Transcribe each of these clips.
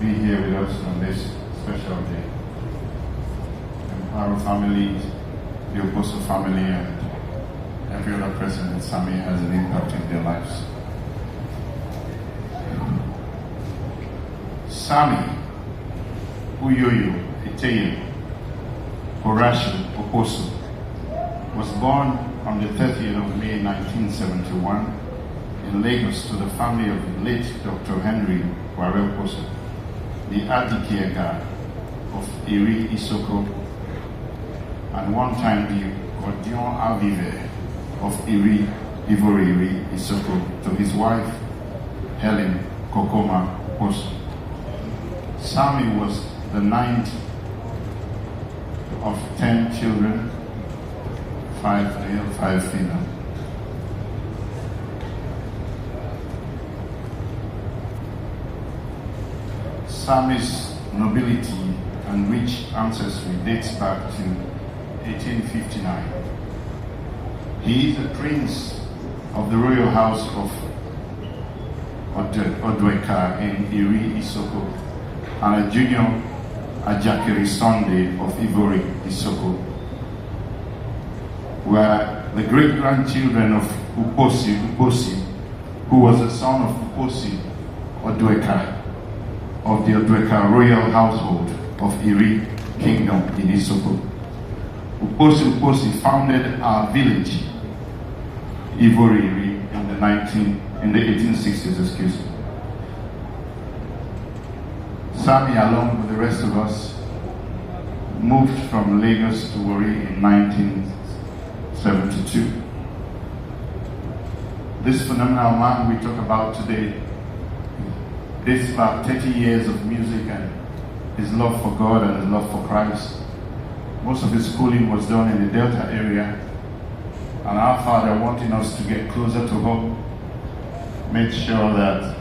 be here with us on this special day. And our family, the Okposo family, and every other person in Sammie has an impact in their lives. Sammie Okposo was born on the 30th of May 1971 in Lagos to the family of the late Dr. Henry Okposo, the Adikiega of Iri Isoko, and one time the Gordion Avive of Iri Isoko, to his wife Helen Kokoma Okposo. Sammie was the 9th of 10 children, 5 male, 5 female. Sammie's nobility and rich ancestry dates back to 1859. He is a prince of the royal house of Odweka in Iri Isoko, and a junior Ajakiri Sunday of Ivory Isoko, were the great-grandchildren of Uposi, who was the son of Uposi Odweka, of the Odweka royal household of Iri Kingdom in Isoko. Uposi founded our village, Ivory Iri, in the 1860s, excuse me. Sammie, along with the rest of us, moved from Lagos to Warri in 1972. This phenomenal man we talk about today dates back 30 years of music and his love for God and his love for Christ. Most of his schooling was done in the Delta area, and our father, wanting us to get closer to home, made sure that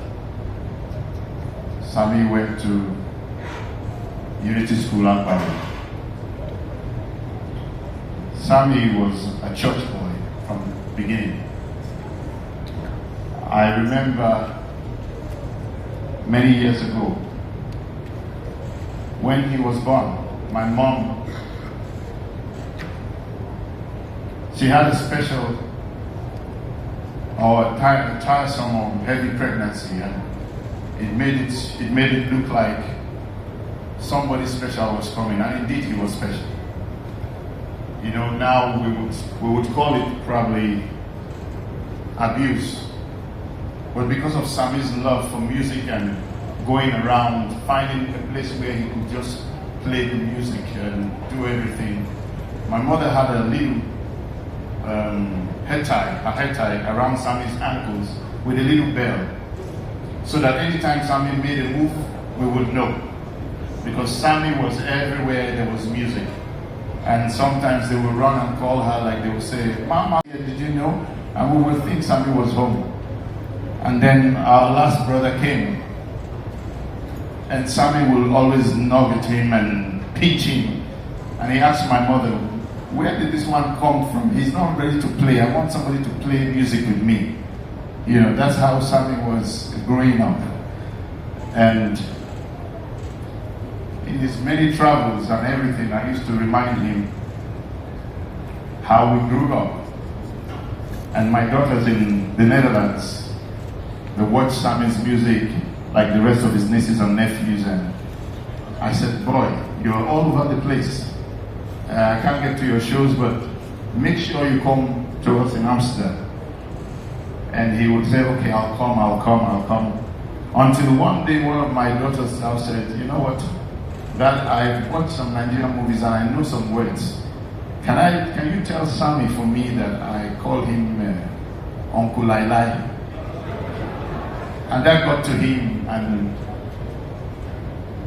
Sammie went to Unity School at Bali. Sammie was a church boy from the beginning. I remember many years ago, when he was born, my mom, she had a special or tiresome or heavy pregnancy, and it made it look like somebody special was coming, and indeed he was special. You know, now we would call it probably abuse, but because of Sammie's love for music and going around finding a place where he could just play the music and do everything, my mother had a little head tie around Sammie's ankles with a little bell, so that anytime Sammie made a move, we would know. Because Sammie was everywhere there was music. And sometimes they would run and call her, like they would say, "Mama, did you know?" And we would think Sammie was home. And then our last brother came, and Sammie will always nod at him and pinch him. And he asked my mother, "Where did this one come from? He's not ready to play. I want somebody to play music with me." You know, that's how Sammie was growing up. And in his many travels and everything, I used to remind him how we grew up. And my daughters in the Netherlands, they watch Sammie's music like the rest of his nieces and nephews. And I said, "Boy, you're all over the place. I can't get to your shows, but make sure you come to us in Amsterdam." And he would say, "Okay, I'll come. Until one day, one of my daughters now said, "You know what? That I've watched some Nigerian movies and I know some words. Can you tell Sammie for me that I call him Uncle Lai?" And that got to him, and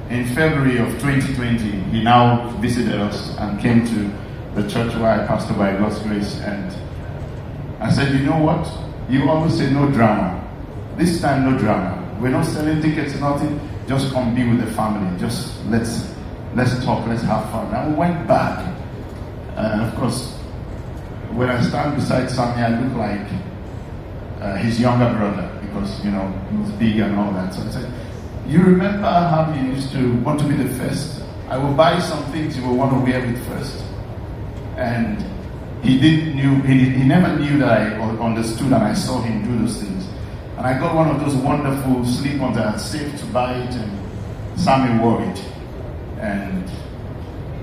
in February of 2020, he now visited us and came to the church where I pastor by God's grace. And I said, "You know what? You always say no drama. This time, no drama. We're not selling tickets, nothing. Just come be with the family. Just let's talk, let's have fun." And we went back. And of course, when I stand beside Sammie, I look like his younger brother, because, you know, he was big and all that. So I said, You remember how you used to want to be the first? I will buy some things you will want to wear it first. And he never knew that I understood, and I saw him do those things. And I got one of those wonderful slip-ons that I had saved to buy it, and Sammie wore it. And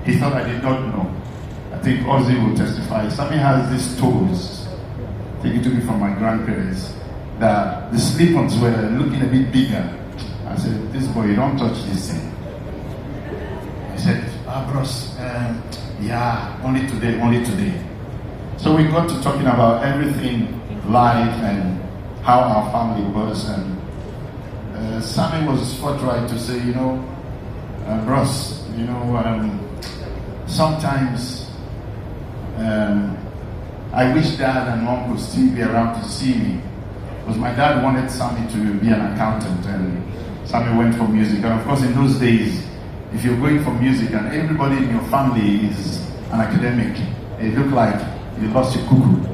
he thought I did not know. I think Ozzy will testify. Sammie has these toes, taken to me from my grandparents, that the slip-ons were looking a bit bigger. I said, this boy, you don't touch this thing. He said, bros, yeah, only today. So we got to talking about everything life and how our family was. And Sammie was forthright to say, bros, sometimes I wish dad and mom could still be around to see me. Because my dad wanted Sammie to be an accountant, and Sammie went for music. And of course, in those days, if you're going for music and everybody in your family is an academic, it looked like you lost your cuckoo.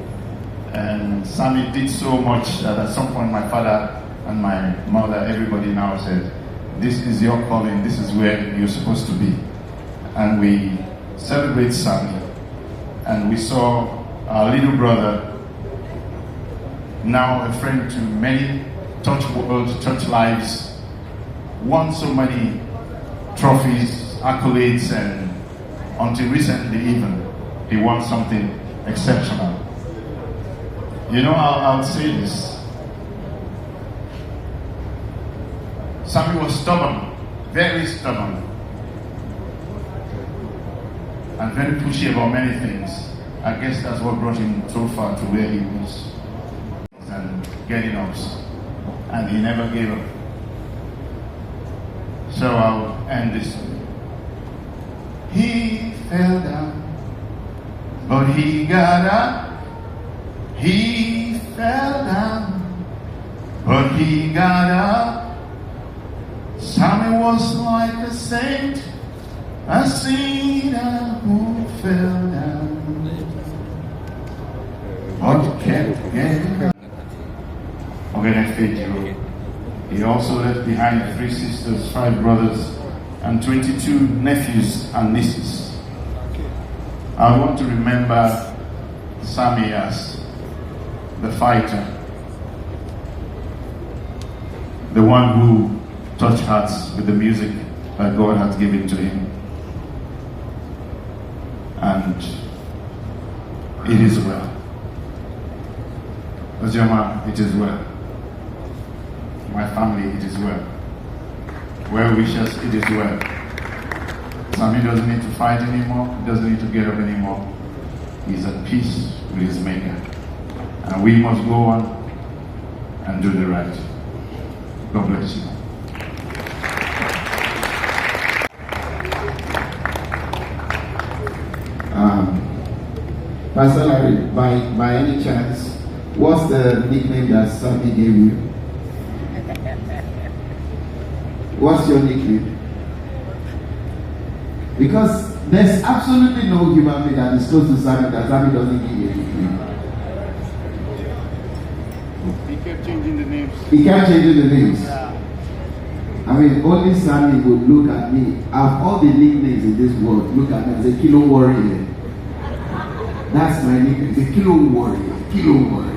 And Sammie did so much that at some point my father and my mother, everybody now said, this is your calling, this is where you're supposed to be. And we celebrate Sammie. And we saw our little brother, now a friend to many, touch world, touch lives, won so many trophies, accolades, and until recently even, he won something exceptional. I'll say this. Sammie was stubborn, very stubborn, and very pushy about many things. I guess that's what brought him so far to where he was, and getting ups, and he never gave up. So I'll end this. He fell down, but he got up. He fell down, but he got up. Sammie was like a saint, a sinner who fell down, but kept getting up. He also left behind 3 sisters, 5 brothers, and 22 nephews and nieces. I want to remember Sammie as the fighter, the one who touched hearts with the music that God has given to him. And it is well. Ozoma, it is well. My family, it is well. Well wishes, it is well. Sammie doesn't need to fight anymore, he doesn't need to get up anymore. He's at peace with his maker. And we must go on and do the right. God bless you. Pastor Larry, by any chance, what's the nickname that Sammie gave you? What's your nickname? Because there's absolutely no human being that is close to Sammie that Sammie doesn't give you a nickname. He kept changing the names. He kept changing the names. Yeah. I mean, only Sammie would look at me. Out of all the nicknames in this world, look at me and say, Kilo Warrior. That's my nickname. The Kilo Warrior. Kilo Warrior.